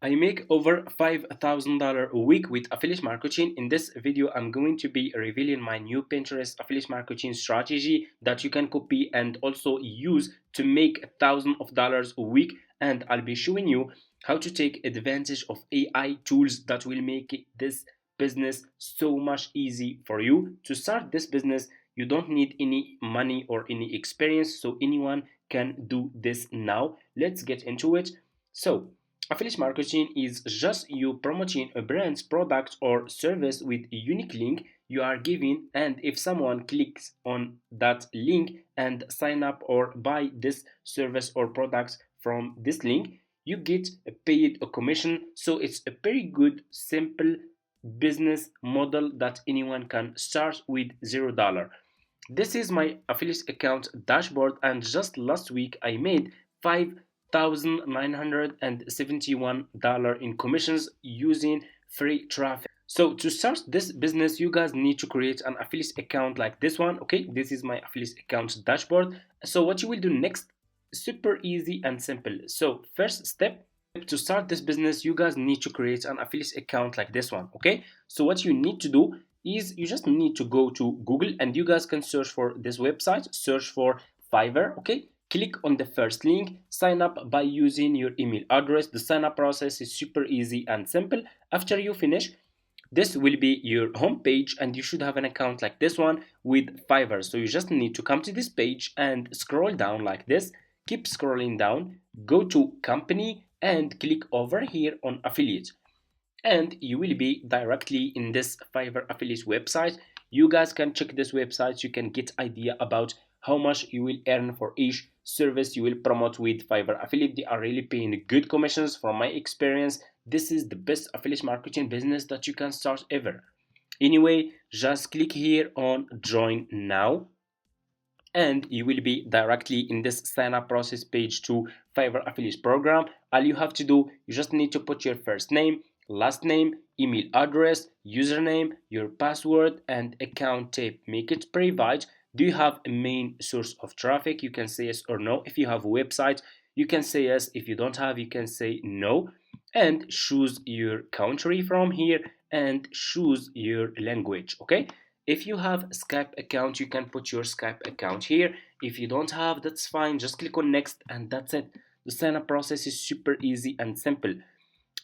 I make over $5,000 a week with affiliate marketing. In this video, I'm going to be revealing my new Pinterest affiliate marketing strategy that you can copy and also use to make $1,000 a week. And I'll be showing you how to take advantage of AI tools that will make this business so much easy for you. To start this business, you don't need any money or any experience, so anyone can do this now. Let's get into it. So, affiliate marketing is just you promoting a brand's product or service with a unique link you are giving, and if someone clicks on that link and sign up or buy this service or products from this link, you get paid a commission. So it's a very good, simple business model that anyone can start with $0. This is my affiliate account dashboard, and just last week I made $5,971 in commissions using free traffic. So to start this business, you guys need to create an affiliate account like this one. Okay, this is my affiliate account dashboard. So what you will do next, super easy and simple. So first step, to start this business, you guys need to create an affiliate account like this one. Okay, so what you need to do is you just need to go to Google, and you guys can search for this website, search for Fiverr. Okay, click on the first link, sign up by using your email address. The sign up process is super easy and simple. After you finish, this will be your home page, and you should have an account like this one with Fiverr. So you just need to come to this page and scroll down like this. Keep scrolling down, go to company and click over here on affiliate, and you will be directly in this Fiverr affiliate website. You guys can check this website, you can get idea about how much you will earn for each service you will promote with Fiverr affiliate. They are really paying good commissions. From my experience, this is the best affiliate marketing business that you can start ever. Anyway, just click here on join now, and you will be directly in this sign up process page to Fiverr affiliate program. All you have to do, you just need to put your first name, last name, email address, username, your password, and account type. Make it private. Do you have a main source of traffic? You can say yes or no. If you have a website, you can say yes. If you don't have, you can say no. And choose your country from here and choose your language. Okay, if you have a Skype account, you can put your Skype account here. If you don't have, that's fine. Just click on next, and that's it. The sign up process is super easy and simple.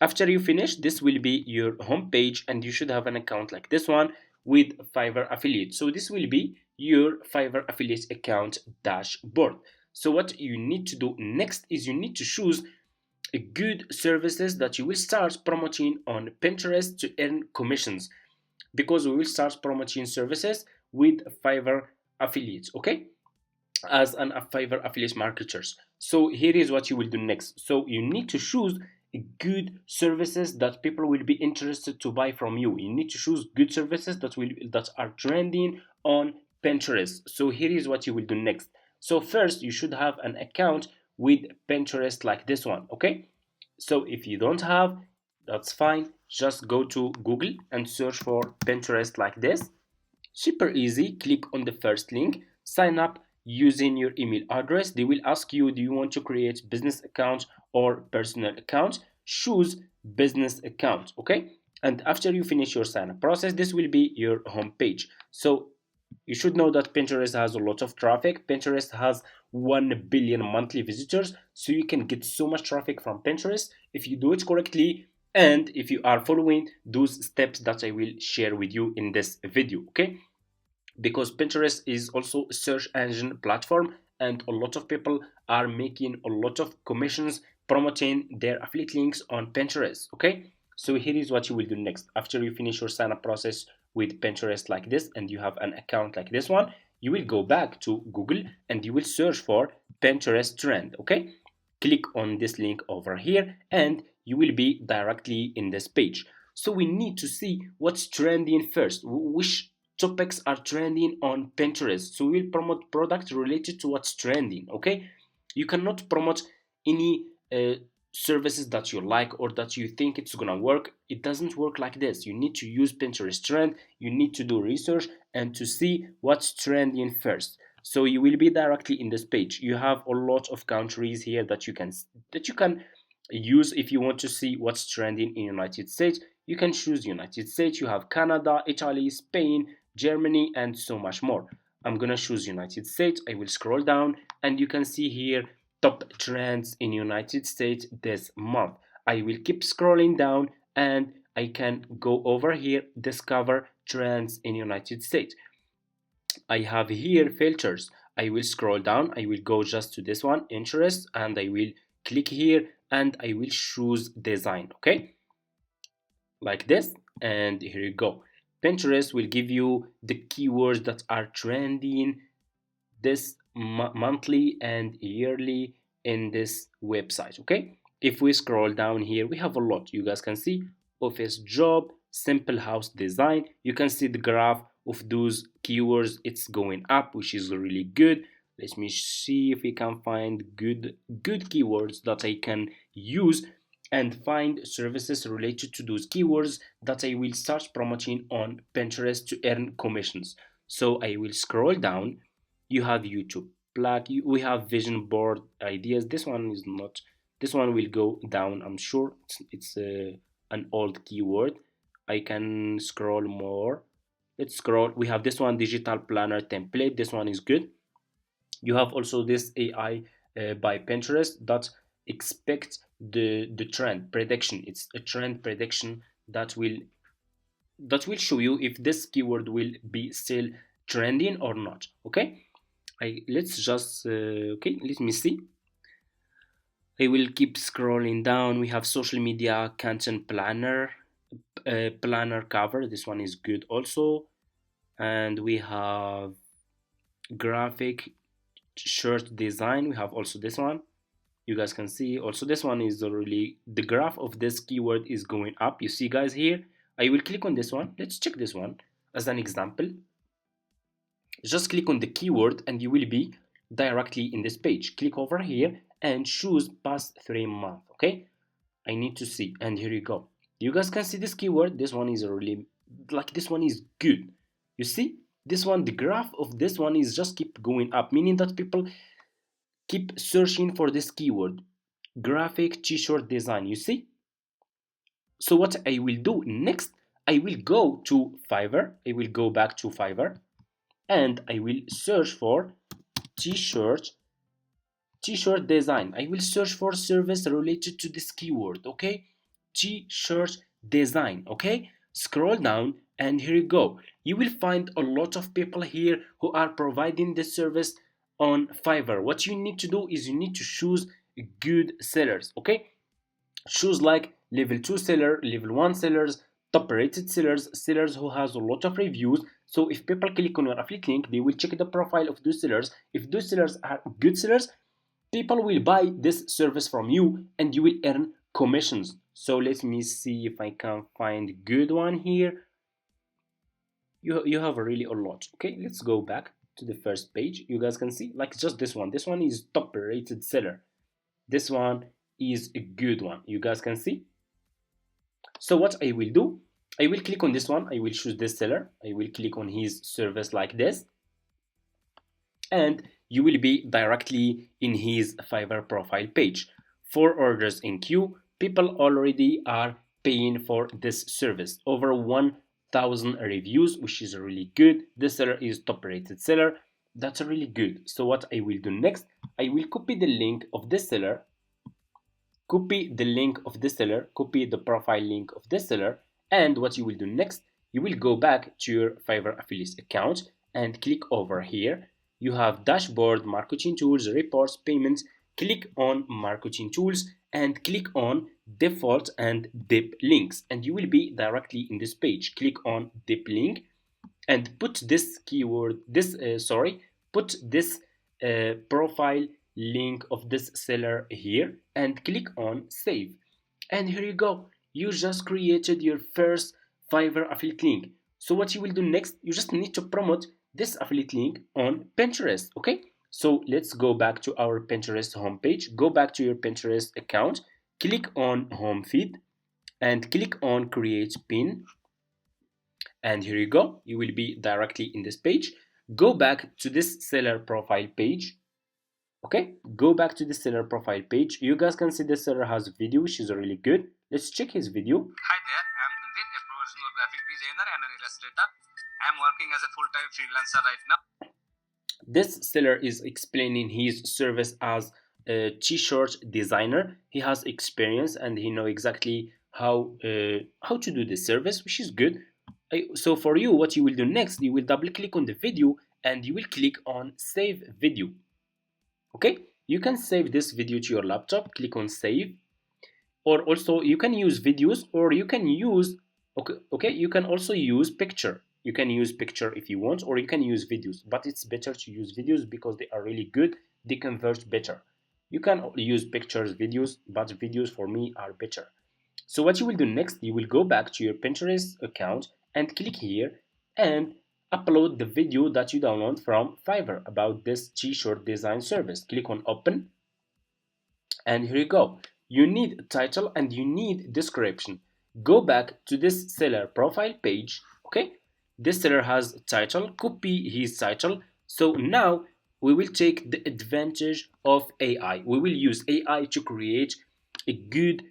After you finish, this will be your home page, and you should have an account like this one with Fiverr affiliate. So this will be your Fiverr affiliate account dashboard. So what you need to do next is you need to choose a good services that you will start promoting on Pinterest to earn commissions, because we will start promoting services with Fiverr affiliates. Okay, as an Fiverr affiliate marketers. So here is what you will do next. So you need to choose good services that people will be interested to buy from you. You need to choose good services that are trending on Pinterest. So here is what you will do next. So first, you should have an account with Pinterest like this one. Okay, so if you don't have, that's fine. Just go to Google and search for Pinterest like this. Super easy. Click on the first link, sign up using your email address. They will ask you, do you want to create business account or personal account? Choose business account. Okay, and after you finish your sign up process, this will be your home page. So you should know that Pinterest has a lot of traffic. Pinterest has 1 billion monthly visitors, so you can get so much traffic from Pinterest if you do it correctly, and if you are following those steps that I will share with you in this video. Okay, because Pinterest is also a search engine platform, and a lot of people are making a lot of commissions promoting their affiliate links on Pinterest. Okay, so here is what you will do next. After you finish your sign up process with Pinterest like this, and you have an account like this one, you will go back to Google and you will search for Pinterest trend. Okay, click on this link over here, and you will be directly in this page. So we need to see what's trending first, which topics are trending on Pinterest. So we'll promote products related to what's trending. Okay, you cannot promote any services that you like or that you think it's gonna work. It doesn't work like this. You need to use Pinterest trend, you need to do research and to see what's trending first. So you will be directly in this page. You have a lot of countries here that you can use. If you want to see what's trending in United States, you can choose United States. You have Canada, Italy, Spain, Germany, and so much more. I'm gonna choose United States. I will scroll down and you can see here top trends in United States this month. I will keep scrolling down and I can go over here, discover trends in United States. I have here filters. I will scroll down. I will go just to this one, interest, and I will click here and I will choose design. Okay, like this. And here you go. Pinterest will give you the keywords that are trending this monthly and yearly in this website. Okay, if we scroll down here, we have a lot. You guys can see office job, simple house design. You can see the graph of those keywords. It's going up, which is really good. Let me see if we can find good keywords that I can use and find services related to those keywords that I will start promoting on Pinterest to earn commissions. So I will scroll down. You have YouTube plug. We have vision board ideas. This one is not. This one will go down. I'm sure it's an old keyword. I can scroll more. Let's scroll. We have this one, digital planner template. This one is good. You have also this AI by Pinterest that expects the trend prediction. It's a trend prediction that will show you if this keyword will be still trending or not. Okay, let's just okay, let me see. I will keep scrolling down. We have social media content planner, planner cover. This one is good also. And we have graphic shirt design. We have also this one. You guys can see also this one is really, the graph of this keyword is going up. You see guys here. I will click on this one. Let's check this one as an example. Just click on the keyword and you will be directly in this page. Click over here and choose past 3 months. Okay, I need to see, and here you go. You guys can see this keyword. This one is really, like, this one is good. You see this one, the graph of this one is just keep going up, meaning that people keep searching for this keyword, graphic t-shirt design. You see. So what I will do next, I will go to Fiverr. I will go back to Fiverr and I will search for t-shirt t-shirt design. I will search for service related to this keyword. Okay, t-shirt design. Okay, scroll down and here you go. You will find a lot of people here who are providing this service on Fiverr. What you need to do is you need to choose good sellers. Okay, choose like level 2 seller, level 1 sellers, top rated sellers, sellers who has a lot of reviews. So if people click on your affiliate link, they will check the profile of those sellers. If those sellers are good sellers, people will buy this service from you and you will earn commissions. So let me see if I can find good one here. You have really a lot. Okay, let's go back to the first page. You guys can see like just this one. This one is top rated seller. This one is a good one. You guys can see. So what I will do, I will click on this one. I will choose this seller. I will click on his service like this. And you will be directly in his Fiverr profile page. 4 orders in queue. People already are paying for this service. Over 1,000 reviews, which is really good. This seller is top rated seller. That's really good. So what I will do next, I will copy the link of this seller, copy the link of this seller, copy the profile link of this seller, and what you will do next, you will go back to your Fiverr affiliate account and click over here. You have dashboard, marketing tools, reports, payments. Click on marketing tools and click on default and dip links, and you will be directly in this page. Click on dip link and put this keyword, put this profile link of this seller here and click on save. And here you go. You just created your first Fiverr affiliate link. So what you will do next, you just need to promote this affiliate link on Pinterest. Okay, so let's go back to our Pinterest homepage. Go back to your Pinterest account, click on home feed and click on create pin, and here you go. You will be directly in this page. Go back to this seller profile page Okay, go back to the seller profile page. You guys can see the seller has a video which is really good. Let's check his video. Hi there, I'm Tanvir, a professional graphic designer and an illustrator. I'm working as a full-time freelancer right now. This seller is explaining his service as a t-shirt designer. He has experience and he know exactly how to do this service, which is good. So for you, what you will do next, you will double click on the video and you will click on save video. Okay, you can save this video to your laptop. Click on save, or also you can use videos, or you can use okay, you can also use picture. You can use picture if you want, or you can use videos, but it's better to use videos because they are really good. They convert better. You can use pictures, videos, but videos for me are better. So what you will do next, you will go back to your Pinterest account and click here and upload the video that you download from Fiverr about this t-shirt design service. Click on open, and here you go. You need title and you need description. Go back to this seller profile page. Okay, this seller has title. Copy his title. So now we will take the advantage of AI. We will use AI to create a good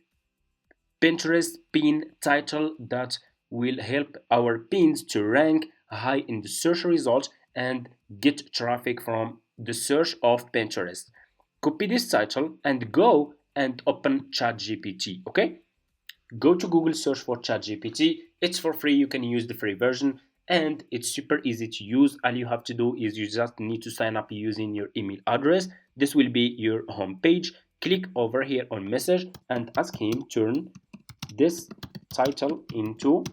Pinterest pin title that will help our pins to rank high in the search results and get traffic from the search of Pinterest. Copy this title and go and open ChatGPT. Okay, go to Google, search for ChatGPT. It's for free. You can use the free version and it's super easy to use. All you have to do is you just need to sign up using your email address. This will be your home page. Click over here on message and ask him turn this title into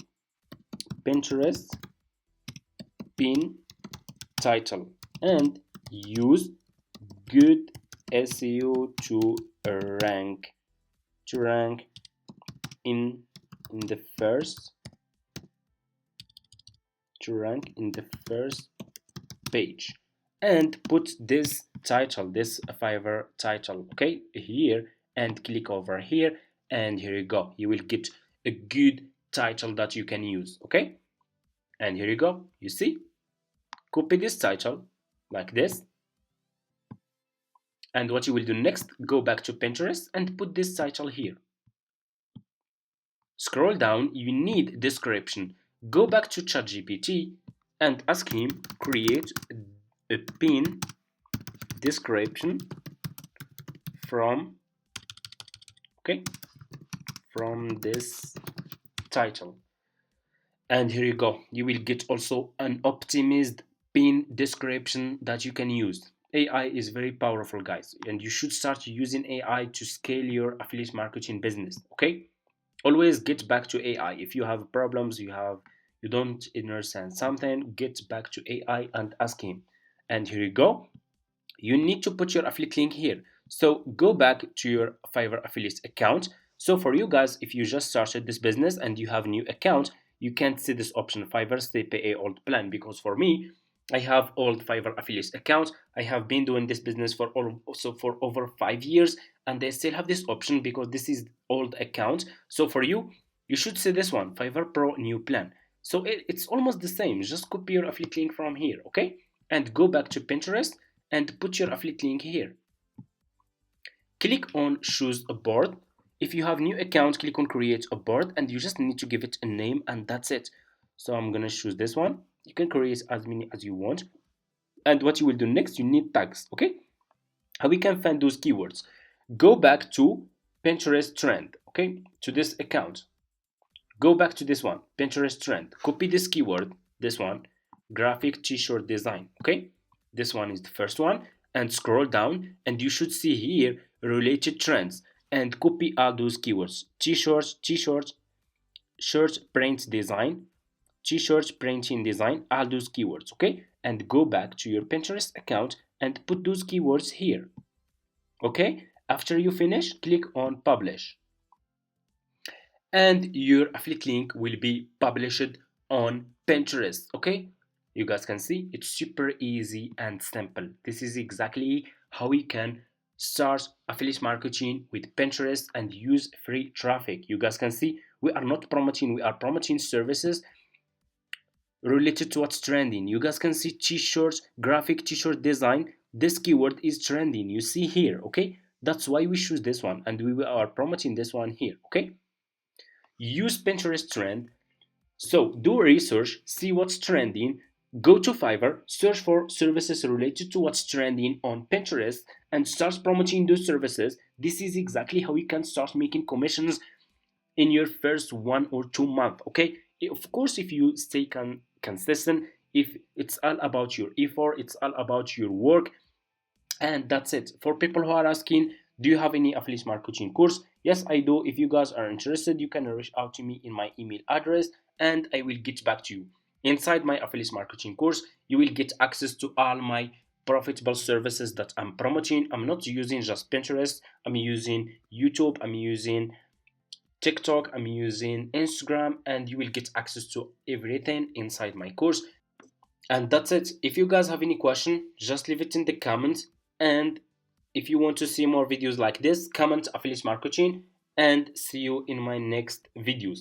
Pinterest pin title and use good SEO rank to rank in the first page, and put this title, this Fiverr title, okay, here, and click over here, and here you go. You will get a good title that you can use. Okay, and here you go. You see, copy this title like this, and what you will do next, go back to Pinterest and put this title here. Scroll down, you need description. Go back to ChatGPT and ask him create a pin description from this title. And here you go. You will get also an optimized pin description that you can use. AI is very powerful, guys, and you should start using AI to scale your affiliate marketing business. Okay, always get back to AI. If you have problems, you don't understand something, get back to AI and ask him. And here you go. You need to put your affiliate link here. So go back to your Fiverr affiliate account. So for you guys, if you just started this business and you have a new account, you can't see this option Fiverr stay pay old plan, because for me, I have old Fiverr affiliate account. I have been doing this business for also for over 5 years, and I still have this option because this is old account. So for you, you should see this one, Fiverr Pro new plan. So it's almost the same. Just copy your affiliate link from here, okay? And go back to Pinterest and put your affiliate link here. Click on choose a board. If you have new account, click on create a board, and you just need to give it a name, and that's it. So I'm gonna choose this one. You can create as many as you want. And what you will do next, you need tags. Okay, how we can find those keywords? Go back to Pinterest trend. Okay, to this account, go back to this one, Pinterest trend, copy this keyword, this one, graphic t-shirt design. Okay, this one is the first one, and scroll down and you should see here related trends, and copy all those keywords: t-shirts, shirt print design, t-shirt printing design, all those keywords. Okay, and go back to your Pinterest account and put those keywords here. Okay, after you finish, click on publish, and your affiliate link will be published on Pinterest. Okay, you guys can see it's super easy and simple. This is exactly how we can start affiliate marketing with Pinterest and use free traffic. You guys can see we are not promoting, we are promoting services related to what's trending. You guys can see t-shirts, graphic t-shirt design. this keyword is trending, you see here. Okay, that's why we choose this one and we are promoting this one here. Okay, use Pinterest trend. So do research, see what's trending, go to Fiverr, search for services related to what's trending on Pinterest, and start promoting those services. This is exactly how you can start making commissions in your first 1 or 2 months. Okay, of course, if you stay consistent, if it's all about your effort, it's all about your work, and that's it. For people who are asking, do you have any affiliate marketing course? Yes, I do. If you guys are interested, you can reach out to me in my email address and I will get back to you. Inside my affiliate marketing course, you will get access to all my profitable services that I'm promoting. I'm not using just Pinterest, I'm using YouTube, I'm using TikTok, I'm using Instagram, and you will get access to everything inside my course. And that's it. If you guys have any question, just leave it in the comments. And if you want to see more videos like this, comment affiliate marketing and see you in my next videos.